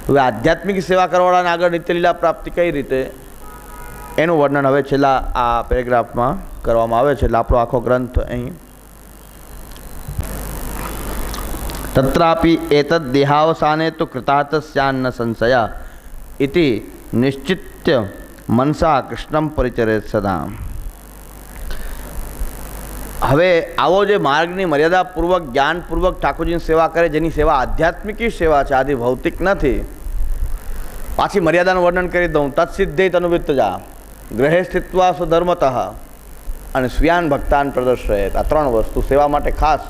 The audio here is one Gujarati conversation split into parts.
હવે આધ્યાત્મિક સેવા કરવાવાળાને આગળ નિત્યલીલા પ્રાપ્તિ કઈ રીતે, એનું વર્ણન હવે છેલ્લા આ પેરેગ્રાફમાં કરવામાં આવે છે. એટલે આપણો આખો ગ્રંથ અહીં તત્રાપી એતદ દેહાવસાને તો કૃતાર્થસ્યાન્ન સંશયા ઇતિ નિશ્ચિત્ય મનસા કૃષ્ણમ પરિચરેત સદા. હવે આવો જે માર્ગની મર્યાદાપૂર્વક જ્ઞાનપૂર્વક ઠાકોરજીની સેવા કરે, જેની સેવા આધ્યાત્મિકી સેવા છે, આદિ ભૌતિક નથી. પાછી મર્યાદાનું વર્ણન કરી દઉં. તત્સિદ્ધે તનુવિત્તજા ગ્રહે સ્થિત્વા સ્વધર્મતઃ અને સ્વ્યાન ભક્તાન પ્રદર્શયેત. આ ત્રણ વસ્તુ સેવા માટે ખાસ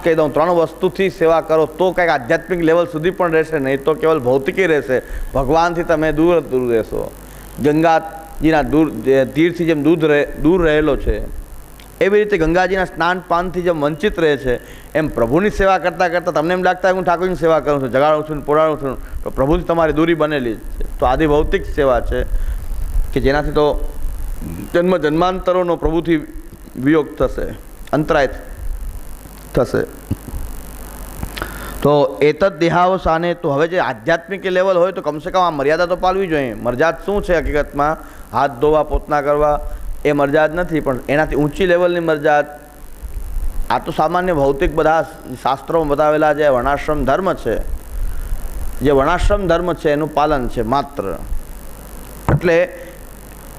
કહી દઉં. ત્રણ વસ્તુથી સેવા કરો તો કંઈક આધ્યાત્મિક લેવલ સુધી પણ રહેશે, નહીં તો કેવલ ભૌતિકી રહેશે. ભગવાનથી તમે દૂર રહેશો. ગંગાજીના તીરથી જેમ દૂર રહેલો છે, એવી રીતે ગંગાજીના સ્નાન પાનથી જેમ વંચિત રહે છે, એમ પ્રભુની સેવા કરતાં કરતાં તમને એમ લાગતા હોય હું ઠાકોરની સેવા કરું છું, જગાડું છું, પોડાડું છું, તો પ્રભુથી તમારી દૂરી બનેલી છે. તો આદિ ભૌતિક સેવા છે કે જેનાથી તો જન્માંતરોનો પ્રભુથી વિયોગ થશે, અંતરાય થશે. તો એતદ દેહાવસાને, તો હવે જે આધ્યાત્મિક લેવલ હોય તો કમસે કમ આ મર્યાદા તો પાળવી જોઈએ. મર્યાદ શું છે હકીકતમાં? હાથ ધોવા, પોતના કરવા, એ મર્યાદ નથી, પણ એનાથી ઊંચી લેવલની મર્યાદ. આ તો સામાન્ય ભૌતિક બધા શાસ્ત્રોમાં બતાવેલા જે વર્ણાશ્રમ ધર્મ છે, જે વર્ણાશ્રમ ધર્મ છે એનું પાલન છે માત્ર. એટલે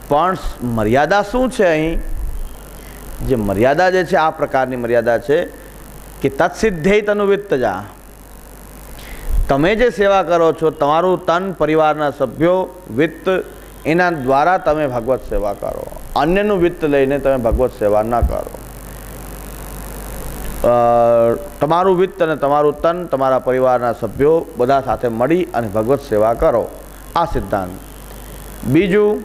પણ મર્યાદા શું છે અહીં? જે મર્યાદા જે છે આ પ્રકારની મર્યાદા છે કે તત્સિદ્ધે તનુવિત્તજા. તમે જે સેવા કરો છો, તમારું તન, પરિવારના સભ્યો, વિત્ત, એના દ્વારા તમે ભગવત સેવા કરો. અન્યનું વિત્ત લઈને તમે ભગવત સેવા ન કરો. તમારું વિત્ત અને તમારું તન, તમારા પરિવારના સભ્યો બધા સાથે મળી અને ભગવત સેવા કરો. આ સિદ્ધાંત. બીજું,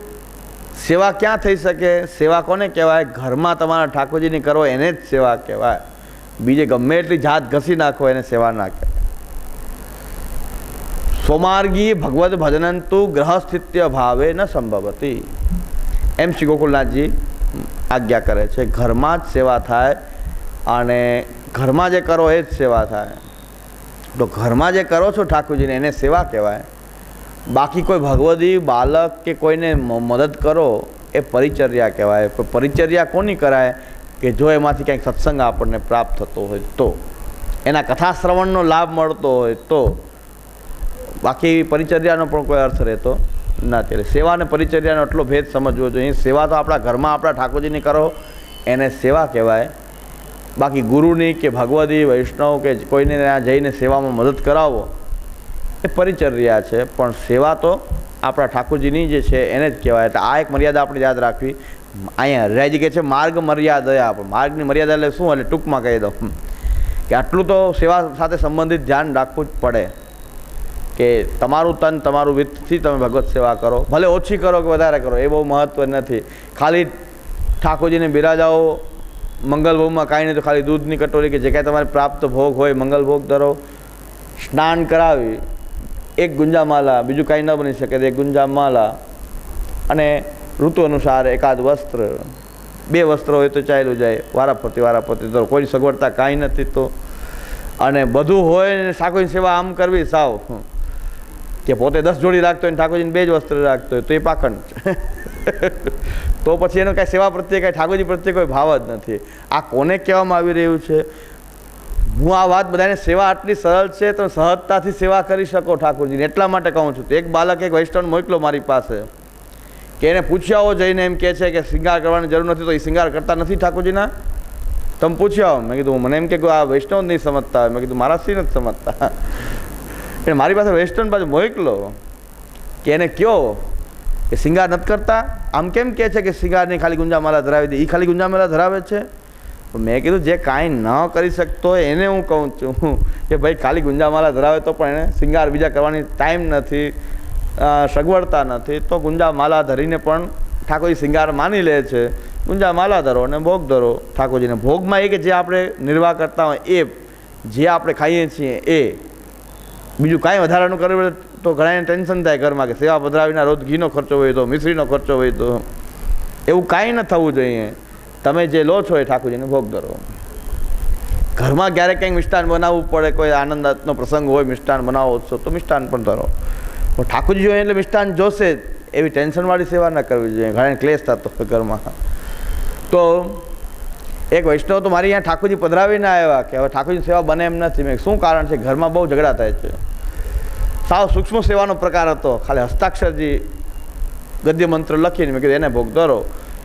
સેવા ક્યાં થઈ શકે? સેવા કોને કહેવાય? ઘરમાં તમારા ઠાકોરજીની કરો એને જ સેવા કહેવાય. બીજે ગમે એટલી જાત ઘસી નાખો એને સેવા ના કહેવાય. સ્વમાર્ગી ભગવદ ભજનંતુ ગ્રહસ્થિત્ય ભાવે ન સંભવતી, એમ શ્રી ગોકુલનાથજી આજ્ઞા કરે છે. ઘરમાં જ સેવા થાય અને ઘરમાં જે કરો એ જ સેવા થાય. તો ઘરમાં જે કરો છો ઠાકોરજીને એને સેવા કહેવાય. બાકી કોઈ ભગવદી બાલક કે કોઈને મદદ કરો એ પરિચર્યા કહેવાય. પરિચર્યા કોની કરાય? કે જો એમાંથી કંઈક સત્સંગ આપણને પ્રાપ્ત થતો હોય તો, એના કથા શ્રવણનો લાભ મળતો હોય તો. બાકી પરિચર્યાનો પણ કોઈ અર્થ રહેતો નથી. એટલે સેવા અને પરિચર્યાનો એટલો ભેદ સમજવો જોઈએ. સેવા તો આપણા ઘરમાં આપણા ઠાકોરજીની કરો એને સેવા કહેવાય. બાકી ગુરુની કે ભગવદી વૈષ્ણવ કે કોઈને ત્યાં જઈને સેવામાં મદદ કરાવો એ પરિચર્યા છે. પણ સેવા તો આપણા ઠાકોરજીની જે છે એને જ કહેવાય. એટલે આ એક મર્યાદા આપણે યાદ રાખવી. અહીંયા હરિરાયજી કહે છે માર્ગ મર્યાદા. માર્ગની મર્યાદા એટલે શું? એટલે ટૂંકમાં કહી દઉં કે આટલું તો સેવા સાથે સંબંધિત ધ્યાન રાખવું જ પડે કે તમારું તન, તમારું વિત્તથી તમે ભગવત સેવા કરો. ભલે ઓછી કરો કે વધારે કરો એ બહુ મહત્વ નથી. ખાલી ઠાકોરજીને બિરાજાઓ મંગલભોગમાં, કાંઈ નહીં તો ખાલી દૂધની કટોરી કે જે કાંઈ તમારે પ્રાપ્ત ભોગ હોય મંગલ ભોગ ધરો. સ્નાન કરાવી, એક ગુંજામાલા, બીજું કાંઈ ન બની શકે તો એક ગુંજામાલા, અને ઋતુ અનુસાર એકાદ વસ્ત્ર, 2 વસ્ત્રો હોય તો ચાલ્યું જાય. વારાફરતી તો કોઈ સગવડતા કાંઈ નથી. તો અને બધું હોય ને ઠાકોરની સેવા આમ કરવી સાવ કે પોતે 10 જોડી રાખતો હોય ને ઠાકોરજીને 2 જ વસ્ત્ર રાખતો હોય તો એ પાખંડ. તો પછી એનો કાંઈ સેવા પ્રત્યે, કાંઈ ઠાકોરજી પ્રત્યે કોઈ ભાવ જ નથી. આ કોને કહેવામાં આવી રહ્યું છે? હું આ વાત બધાને, સેવા આટલી સરળ છે તો સહજતાથી સેવા કરી શકો ઠાકોરજીને, એટલા માટે કહું છું. તો એક બાલક એક વૈષ્ણવ મોકલો મારી પાસે કે એને પૂછ્યા આવો જઈને, એમ કહે છે કે શૃંગાર કરવાની જરૂર નથી, તો એ શૃંગાર કરતા નથી ઠાકોરજીના. તમે પૂછ્યા આવો. મેં કીધું મને એમ કે આ વૈષ્ણવ નહીં સમજતા હોય. મેં કીધું મારા શ્રી નથી સમજતા. એટલે મારી પાસે વૈષ્ણવ બાજુ મોકલો કે એને કહો કે શૃંગાર નથી કરતા. આમ કેમ કહે છે કે શૃંગારની ખાલી ગુંજામાલા ધરાવી દે? એ ખાલી ગુંજામાલા ધરાવે છે. મેં કીધું જે કાંઈ ન કરી શકતો હોય એને હું કહું છું કે ભાઈ ખાલી ગુંજામાલા ધરાવે તો પણ એને શૃંગાર બીજા કરવાની ટાઈમ નથી, સગવડતા નથી, તો ગુંજામાલા ધરીને પણ ઠાકોરજી શૃંગાર માની લે છે. ગુંજામાલા ધરો અને ભોગ ધરો ઠાકોરજીને. ભોગમાં એ કે જે આપણે નિર્વાહ કરતા હોય એ, જે આપણે ખાઈએ છીએ એ, બીજું કાંઈ વધારાનું કરવું તો ઘણાને ટેન્શન થાય ઘરમાં કે સેવા પધરાવીના રોજ ઘીનો ખર્ચો હોય તો, મિશ્રીનો ખર્ચો હોય તો. એવું કાંઈ ન થવું જોઈએ. તમે જે લો છો એ ઠાકોરજીને ભોગ ધરો. ઘરમાં ક્યારેક કંઈક મિષ્ટાન બનાવવું પડે, કોઈ આનંદનો પ્રસંગ હોય, મિષ્ટાન બનાવો છો તો મિષ્ટાન પણ ધરો. પણ ઠાકોરજી જોઈએ એટલે મિષ્ટાન જોશે જ, એવી ટેન્શનવાળી સેવા ન કરવી જોઈએ, ઘણા ક્લેશ થતો હોય ઘરમાં. તો એક વૈષ્ણવ તો મારી અહીંયા ઠાકોરજી પધરાવીને આવ્યા કે હવે ઠાકોરજી સેવા બને એમ નથી. મેં શું કારણ છે? ઘરમાં બહુ ઝઘડા થાય છે. સાવ સૂક્ષ્મ સેવાનો પ્રકાર હતો, ખાલી હસ્તાક્ષરજી ગદ્ય મંત્ર લખીને મેં કીધું એને ભોગ ધરો.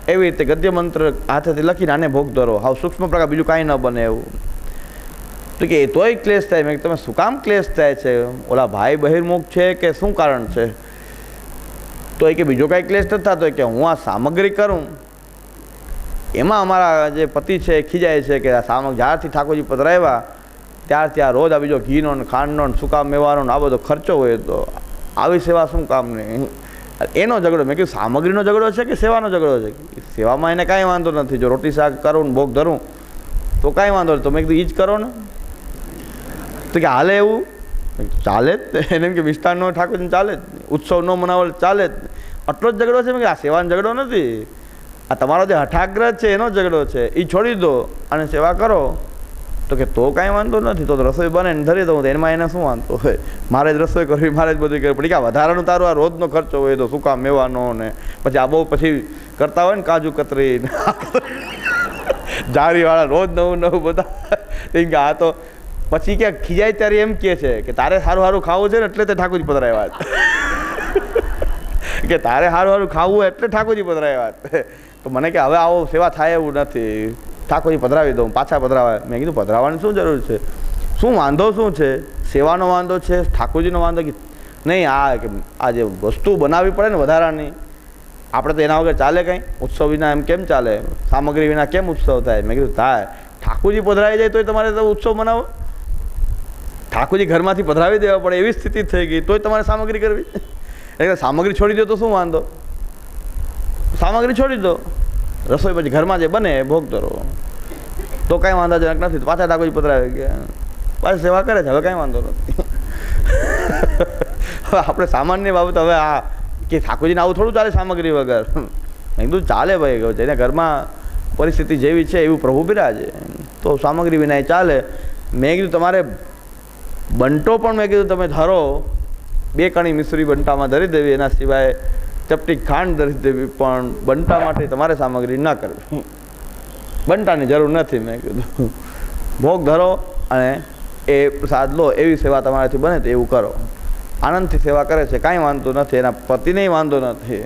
એવી રીતે ગદ્ય મંત્ર હાથેથી લખીને આને ભોગ ધરો. હાવ સૂક્ષ્મ પ્રકાર, બીજું કાંઈ ન બને એવું. તો કે તોય ક્લેશ થાય. મેં તમે શું કામ ક્લેશ થાય છે? ઓલા ભાઈ બહિર્મુખ છે કે શું કારણ છે? તો એ કે બીજો કાંઈ ક્લેશ નથી થતો, કે હું આ સામગ્રી કરું એમાં અમારા જે પતિ છે એ ખીજાય છે કે આ જ્યારથી ઠાકોરજી પધરાવ્યા ત્યારથી આ રોજ આ બીજો ઘીનો ને ખાંડનો ને સૂકા મેવાનો આ બધો ખર્ચો હોય, તો આવી સેવા શું કામ નહીં? એનો ઝઘડો. મેં કીધું સામગ્રીનો ઝઘડો છે કે સેવાનો ઝઘડો છે? સેવામાં એને કાંઈ વાંધો નથી, જો રોટી શાક કરું ને ભોગ ધરું તો કાંઈ વાંધો નહીં. તો મેં કીધું એ જ કરો ને. તો કે હાલે એવું? ચાલે જ. એને એમ કે મિષ્ટાનનો ઠાકોરજીને ચાલે જ, ઉત્સવ ન મનાવો ચાલે જ. આટલો જ ઝઘડો છે? મેં કે આ સેવાનો ઝઘડો નથી, આ તમારો જે હઠાગ્રહ છે એનો ઝઘડો છે. એ છોડી દો અને સેવા કરો. તો કે તો કાંઈ વાંધો નથી, તો રસોઈ બને ને ધરી દઉં, તો એમાં એને શું વાંધો હોય? મારે જ રસોઈ કરવી, મારે જ બધું કરવી પડી. કે વધારાનું તારું આ રોજનો ખર્ચો હોય તો સૂકા મેવાનો ને પછી આ બહુ પછી કરતા હોય ને કાજુ કતરી જાળીવાળા રોજ નવું નવું બધા. એમ કે આ તો પછી ક્યાંક ખીજાય ત્યારે એમ કહે છે કે તારે સારું સારું ખાવું છે ને એટલે તે ઠાકોરજી પધરાવ્યા કે તારે સારું સારું ખાવું હોય એટલે ઠાકોરજી પધરાવ્યા. તો મને કે હવે આવો સેવા થાય એવું નથી, ઠાકોરજી પધરાવી દઉં, પાછા પધરાવાય. મેં કીધું પધરાવવાની શું જરૂર છે? શું વાંધો શું છે? સેવાનો વાંધો છે? ઠાકોરજીનો વાંધો કે નહીં? આ જે વસ્તુ બનાવવી પડે ને વધારાની, આપણે તો એના વગર ચાલે કંઈ? ઉત્સવ વિના એમ કેમ ચાલે? સામગ્રી વિના કેમ ઉત્સવ થાય? મેં કીધું થાય. ઠાકોરજી પધરાવી જાય તોય તમારે તો ઉત્સવ મનાવો. ઠાકોરજી ઘરમાંથી પધરાવી દેવા પડે એવી સ્થિતિ થઈ ગઈ તોય તમારે સામગ્રી કરવી. એટલે સામગ્રી છોડી દો તો શું વાંધો? સામગ્રી છોડી દો, રસોઈ પછી ઘરમાં જે બને ભોગ ધરો તો કાંઈ વાંધાજનક નથી. તો પાછા ઠાકોરજી પધરાવી ગયા, પાછી સેવા કરે છે, હવે કાંઈ વાંધો નથી. હવે આપણે સામાન્ય બાબત, હવે આ કે ઠાકોરજીને આવું થોડું ચાલે સામગ્રી વગર? મેં કીધું ચાલે ભાઈ, જેને ઘરમાં પરિસ્થિતિ જેવી છે એવું પ્રભુ બિરાજે, તો સામગ્રી વિના ચાલે. મેં કીધું તમારે બંટો પણ મેં કીધું તમે ધરો, 2 કણી મિશ્રી બંટામાં ધરી દેવી, એના સિવાય ચપટી ખાંડ ધરી દેવી, પણ બંટા માટે તમારે સામગ્રી ન કરવી, બંટાની જરૂર નથી. મેં કીધું ભોગ ધરો અને એ પ્રસાદ લો, એવી સેવા તમારાથી બને તો એવું કરો. આનંદથી સેવા કરે છે, કાંઈ વાંધો નથી, એના પતિને વાંધો નથી.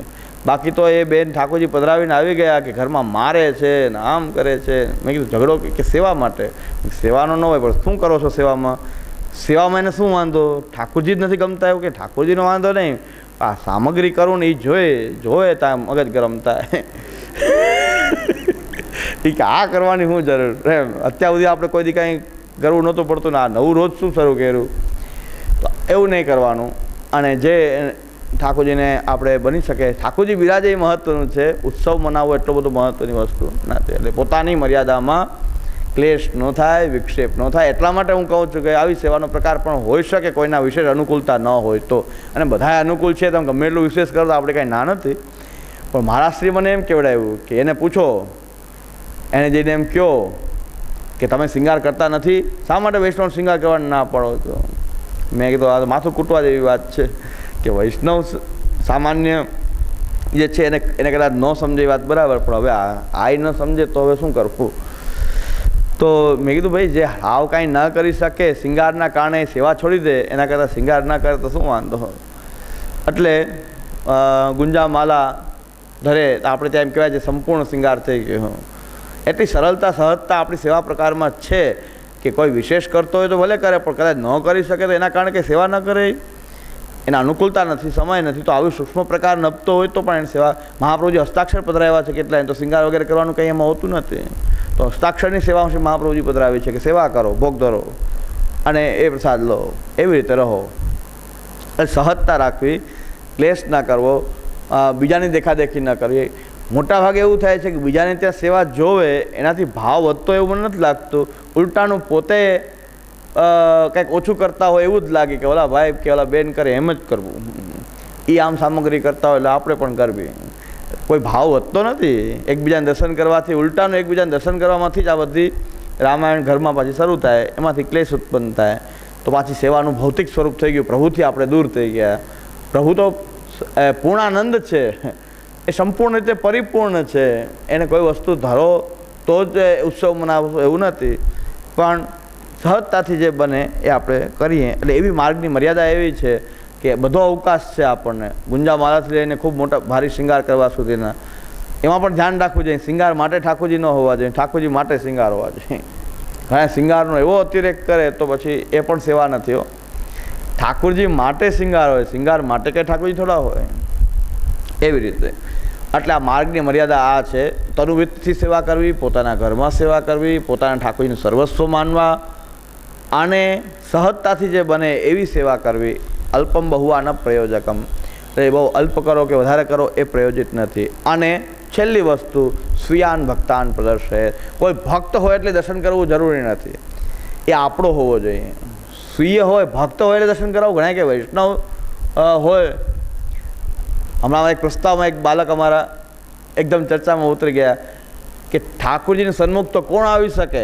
બાકી તો એ બેન ઠાકોરજી પધરાવીને આવી ગયા કે ઘરમાં મારે છે ને આમ કરે છે. મેં કીધું ઝઘડો કે સેવા માટે? સેવાનો ન હોય, પણ શું કરો છો સેવામાં? સેવામાં એને શું વાંધો? ઠાકોરજી જ નથી ગમતા એવું? કે ઠાકોરજીનો વાંધો નહીં, આ સામગ્રી કરું ને એ જોવે ત્યાં મગજ ગરમ થાય. એ કે આ કરવાની શું જરૂર એમ? અત્યાર સુધી આપણે કોઈ દી કાંઈ કરવું નહોતું પડતું ને આ નવું રોજ શું શરૂ કર્યું? તો એવું નહીં કરવાનું. અને જે ઠાકોરજીને આપણે બની શકે, ઠાકોરજી બિરાજે એ મહત્ત્વનું છે. ઉત્સવ મનાવવો એટલો બધો મહત્ત્વની વસ્તુ નથી. એટલે પોતાની મર્યાદામાં ક્લેશ ન થાય, વિક્ષેપ ન થાય. એટલા માટે હું કહું છું કે આવી સેવાનો પ્રકાર પણ હોઈ શકે, કોઈના વિશેષ અનુકૂળતા ન હોય તો. અને બધાએ અનુકૂળ છે તમે ગમે એટલું વિશેષ કરો તો આપણે કાંઈ ના નથી. પણ મારા શ્રી મને એમ કહેવડાવ્યું કે એને પૂછો, એને જઈને એમ કહો કે તમે શૃંગાર કરતા નથી, શા માટે વૈષ્ણવ શૃંગાર કરવાનું ના પાડો છો? મેં કીધું આ માથું કૂટવા જેવી વાત છે કે વૈષ્ણવ સામાન્ય જે છે એને કદાચ ન સમજે વાત બરાબર, પણ હવે આ ન સમજે તો હવે શું કરવું? તો મેં કીધું ભાઈ જે હાવ કાંઈ ન કરી શકે, શિંગારના કારણે સેવા છોડી દે, એના કરતાં શિંગાર ના કરે તો શું વાંધો? એટલે ગુંજામાલા ધરે આપણે ત્યાં એમ કહેવાય છે સંપૂર્ણ શિંગાર થઈ ગયો. એટલી સરળતા સહજતા આપણી સેવા પ્રકારમાં છે કે કોઈ વિશેષ કરતો હોય તો ભલે કરે, પણ કદાચ ન કરી શકે તો એના કારણે કે સેવા ન કરે, એના અનુકૂળતા નથી, સમય નથી, તો આવી સૂક્ષ્મ પ્રકાર નપતો હોય તો પણ એની સેવા. મહાપ્રભુજી હસ્તાક્ષર પધરાવ્યા છે કેટલાય, તો શિંગાર વગેરે કરવાનું કંઈ એમાં હોતું નથી. તો હસ્તાક્ષરની સેવા મહાપ્રભુજી પધરાવી છે કે સેવા કરો, ભોગ ધરો અને એ પ્રસાદ લો, એવી રીતે રહો. સહજતા રાખવી, ક્લેશ ના કરવો, બીજાની દેખાદેખી ન કરવી. મોટાભાગે એવું થાય છે કે બીજાને ત્યાં સેવા જોવે એનાથી ભાવ વધતો એવું મને નથી લાગતું, ઉલટાનું પોતે કંઈક ઓછું કરતા હોય એવું જ લાગે કે ઓલા ભાઈ કે ઓલા બેન કરે એમ જ કરવું, એ આમ સામગ્રી કરતા હોય એટલે આપણે પણ કરવી. કોઈ ભાવ વધતો નથી. એકબીજાને દર્શન કરવાથી, ઉલટાનું એકબીજાને દર્શન કરવામાંથી જ આ બધી રામાયણ ઘરમાં પાછી શરૂ થાય, એમાંથી ક્લેશ ઉત્પન્ન થાય, તો પાછી સેવાનું ભૌતિક સ્વરૂપ થઈ ગયું, પ્રભુથી આપણે દૂર થઈ ગયા. પ્રભુ તો પૂર્ણાનંદ છે, એ સંપૂર્ણ રીતે પરિપૂર્ણ છે, એને કોઈ વસ્તુ ધરો તો જ ઉત્સવ મનાવશો એવું નથી, પણ સહજતાથી જે બને એ આપણે કરીએ. એટલે એવી માર્ગની મર્યાદા એવી છે કે બધો અવકાશ છે આપણને, ગુંજા માળાથી લઈને ખૂબ મોટા ભારી શૃંગાર કરવા સુધીના. એમાં પણ ધ્યાન રાખવું જોઈએ, શૃંગાર માટે ઠાકોરજી ન હોવા જોઈએ, ઠાકોરજી માટે શૃંગાર હોવા જોઈએ. હા, શૃંગારનો એવો અતિરેક કરે તો પછી એ પણ સેવા નથી હો. ઠાકોરજી માટે શૃંગાર હોય, શૃંગાર માટે કંઈ ઠાકોરજી થોડા હોય, એવી રીતે. એટલે આ માર્ગની મર્યાદા આ છે. તનુવિત્તથી સેવા કરવી, પોતાના ઘરમાં સેવા કરવી, પોતાના ઠાકોરજીનું સર્વસ્વ માનવા, અને સહજતાથી જે બને એવી સેવા કરવી. અલ્પમ બહુઆ ન પ્રયોજકમ, એટલે બહુ અલ્પ કરો કે વધારે કરો એ પ્રયોજિત નથી. અને છેલ્લી વસ્તુ, સ્વીયાન ભક્તાન પ્રદર્શે. કોઈ ભક્ત હોય એટલે દર્શન કરવું જરૂરી નથી, એ આપણો હોવો જોઈએ. સ્વીય હોય, ભક્ત હોય એટલે દર્શન કરાવવું. ઘણા કે વૈષ્ણવ હોય. હમણાં એક પ્રસ્તાવમાં એક બાલક અમારા એકદમ ચર્ચામાં ઉતરી ગયા કે ઠાકોરજીને સન્મુખ તો કોણ આવી શકે,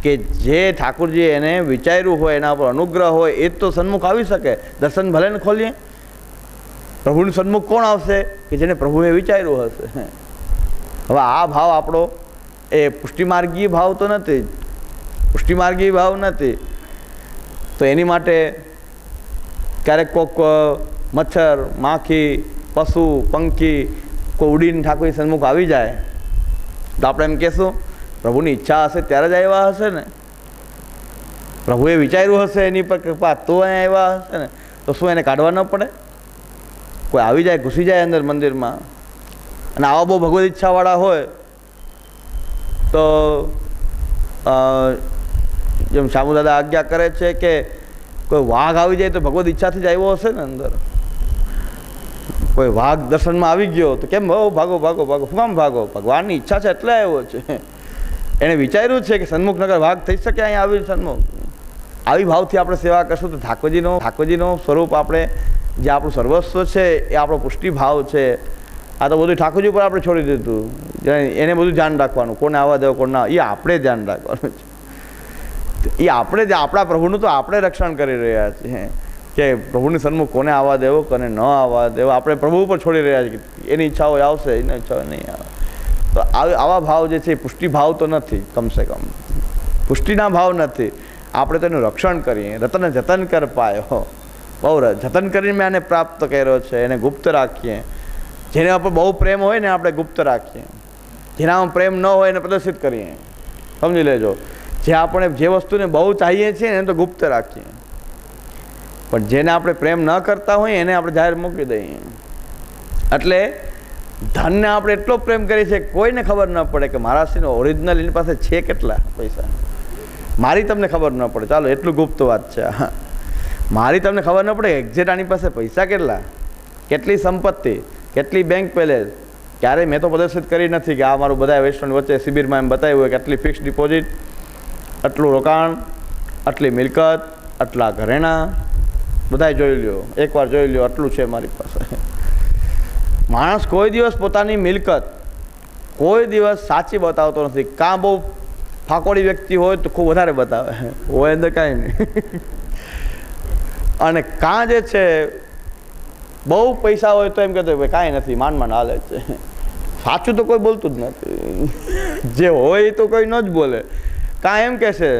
કે જે ઠાકોરજી એને વિચાર્યું હોય, એના પર અનુગ્રહ હોય, એ જ તો સન્મુખ આવી શકે. દર્શન ભલે ને ખોલીએ, પ્રભુનું સન્મુખ કોણ આવશે? કે જેને પ્રભુએ વિચાર્યું હશે. હવે આ ભાવ આપણો એ પુષ્ટિમાર્ગીય ભાવ તો નથી, પુષ્ટિમાર્ગીય ભાવ નથી. તો એની માટે ક્યારેક કોઈક મચ્છર, માખી, પશુ, પંખી કોઈ ઉડીને ઠાકોરજી સન્મુખ આવી જાય તો આપણે એમ કહેશું પ્રભુની ઈચ્છા હશે ત્યારે જ આવ્યા હશે ને, પ્રભુએ વિચાર્યું હશે એની પર કૃપા તો અહીંયા આવ્યા હશે ને, તો શું એને કાઢવા ન પડે? કોઈ આવી જાય, ઘૂસી જાય અંદર મંદિરમાં, અને આવા બહુ ભગવદ ઈચ્છાવાળા હોય તો જેમ શામુદાદા આજ્ઞા કરે છે કે કોઈ વાઘ આવી જાય તો ભગવદ ઈચ્છાથી જ આવ્યો હશે ને અંદર. કોઈ વાઘ દર્શનમાં આવી ગયો તો કેમ ભાગો ભાગો ભાગો, શું કામ ભાગો? ભગવાનની ઈચ્છા છે એટલે આવ્યો છે. એણે વિચાર્યું છે કે સન્મુખ નગર વાઘ થઈ શકે અહીંયા આવી સન્મુખ. આવી ભાવથી આપણે સેવા કરશું તો ઠાકોરજીનો સ્વરૂપ આપણે જે આપણું સર્વસ્વ છે એ આપણો પુષ્ટિ ભાવ છે. આ તો બધું ઠાકોરજી ઉપર આપણે છોડી દીધું, એને બધું ધ્યાન રાખવાનું, કોને આવવા દેવો કોને ના, એ આપણે ધ્યાન રાખવાનું છે. એ આપણે આપણા પ્રભુનું તો આપણે રક્ષણ કરી રહ્યા છીએ કે પ્રભુની સન્મુખ કોને આવવા દેવો કોને ન આવવા દેવો, આપણે પ્રભુ ઉપર છોડી રહ્યા છીએ. એની ઈચ્છા હોય આવશે, એની ઈચ્છા હોય નહીં આવે. તો આવા ભાવ જે છે એ પુષ્ટિ ભાવ તો નથી, કમસે કમ પુષ્ટિના ભાવ નથી. આપણે તેનું રક્ષણ કરીએ, રતન જતન કર પાયો, બહુ જતન કરીને મેં આને પ્રાપ્ત કર્યો છે, એને ગુપ્ત રાખીએ. જેના પર બહુ પ્રેમ હોય ને આપણે ગુપ્ત રાખીએ, જેનામાં પ્રેમ ન હોય એને પ્રદર્શિત કરીએ. સમજી લેજો, જે આપણે જે વસ્તુને બહુ ચાહીએ છીએ એને તો ગુપ્ત રાખીએ, પણ જેને આપણે પ્રેમ ન કરતા હોઈએ એને આપણે જાહેર મૂકી દઈએ. એટલે ધનને આપણે એટલો પ્રેમ કરીએ છીએ કોઈને ખબર ન પડે કે મારા સિંહનો ઓરિજિનલ એની પાસે છે કેટલા પૈસા, મારી તમને ખબર ન પડે. ચાલો એટલું ગુપ્ત વાત છે. મારી તમને ખબર ન પડે એક્ઝેક્ટ આની પાસે પૈસા કેટલા, કેટલી સંપત્તિ, કેટલી બેંક બેલેન્સ, ક્યારેય મેં તો પ્રદર્શિત કરી નથી કે આ મારું બધા વૈષ્ણવ વચ્ચે શિબિરમાં એમ બતાવ્યું હોય કે આટલી ફિક્સ ડિપોઝિટ, આટલું રોકાણ, આટલી મિલકત, આટલા ઘરેણાં, બધાય જોઈ લ્યો, એકવાર જોઈ લ્યો આટલું છે મારી પાસે. માણસ કોઈ દિવસ પોતાની મિલકત કોઈ દિવસ સાચી બતાવતો નથી. કાં બહુ ફાકોડી વ્યક્તિ હોય તો ખૂબ વધારે બતાવે, હોય અંદર કાંઈ નહીં. અને કાં જે છે બહુ પૈસા હોય તો એમ કહેતો ભાઈ કાંઈ નથી, માંડ હાલે છે. સાચું તો કોઈ બોલતું જ નથી, જે હોય તો કોઈ ન જ બોલે. કાં એમ કહેશે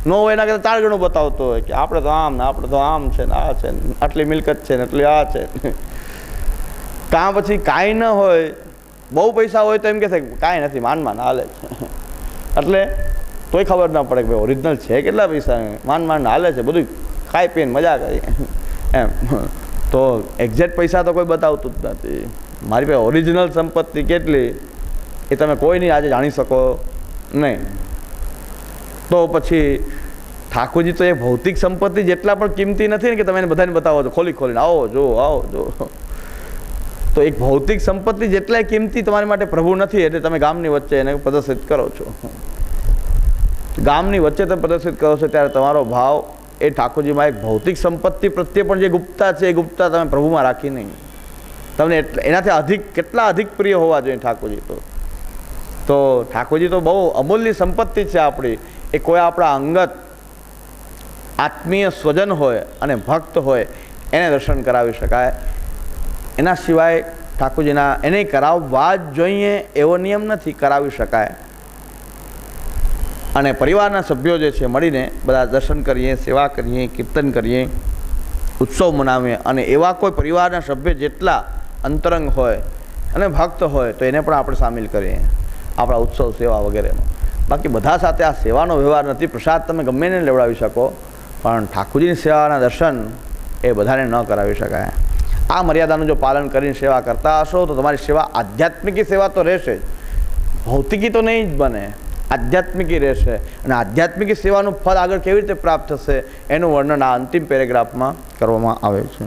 ન હોય એના કરતાં 4 ગણું બતાવતો હોય કે આપણે તો આમ ને આપણે તો આમ છે ને આ છે ને આટલી મિલકત છે ને એટલી આ છે. કાં પછી કાંઈ ન હોય, બહુ પૈસા હોય તો એમ કહેશે કાંઈ નથી, માંડ હાલે છે. એટલે તોય ખબર ન પડે કે ભાઈ ઓરિજિનલ છે કેટલા પૈસા, માંડ હાલે છે, બધું ખાઈ પીને મજા કરીએ એમ. તો એક્ઝેક્ટ પૈસા તો કોઈ બતાવતું જ નથી. મારી પાસે ઓરિજિનલ સંપત્તિ કેટલી એ તમે કોઈ નહીં આજે જાણી શકો નહીં. તો પછી ઠાકોરજી તો એ ભૌતિક સંપત્તિ જેટલા પણ કિંમતી નથી ને કે તમે એને બધાને બતાવો છો ખોલી ખોલીને આવો જો આવો જો. તો એક ભૌતિક સંપત્તિ જેટલાય કિંમતી તમારી માટે પ્રભુ નથી, એટલે તમે ગામની વચ્ચે એને પ્રદર્શિત કરો છો. ગામની વચ્ચે તમે પ્રદર્શિત કરો છો ત્યારે તમારો ભાવ એ ઠાકોરજીમાં એક ભૌતિક સંપત્તિ પ્રત્યે પણ જે ગુપ્તતા છે એ ગુપ્તતા તમે પ્રભુમાં રાખી નહીં. તમને એનાથી કેટલા અધિક પ્રિય હોવા જોઈએ ઠાકોરજી. તો તો ઠાકોરજી તો બહુ અમૂલ્ય સંપત્તિ છે આપણી. એ કોઈ આપણા અંગત આત્મીય સ્વજન હોય અને ભક્ત હોય એને દર્શન કરાવી શકાય. એના સિવાય ઠાકોરજીના એને કરાવવા જ જોઈએ એવો નિયમ નથી, કરાવી શકાય. અને પરિવારના સભ્યો જે છે મળીને બધા દર્શન કરીએ, સેવા કરીએ, કીર્તન કરીએ, ઉત્સવ મનાવીએ. અને એવા કોઈ પરિવારના સભ્ય જેટલા અંતરંગ હોય અને ભક્ત હોય તો એને પણ આપણે સામેલ કરીએ આપણા ઉત્સવ સેવા વગેરેમાં. બાકી બધા સાથે આ સેવાનો વ્યવહાર નથી. પ્રસાદ તમે ગમે એને લેવડાવી શકો, પણ ઠાકોરજીની સેવાના દર્શન એ બધાને ન કરાવી શકાય. આ મર્યાદાનું જો પાલન કરીને સેવા કરતા હશો તો તમારી સેવા આધ્યાત્મિકી સેવા તો રહેશે જ, ભૌતિકી તો નહીં જ બને, આધ્યાત્મિકી રહેશે. અને આધ્યાત્મિકી સેવાનું ફળ આગળ કેવી રીતે પ્રાપ્ત થશે એનું વર્ણન આ અંતિમ પેરેગ્રાફમાં કરવામાં આવે છે.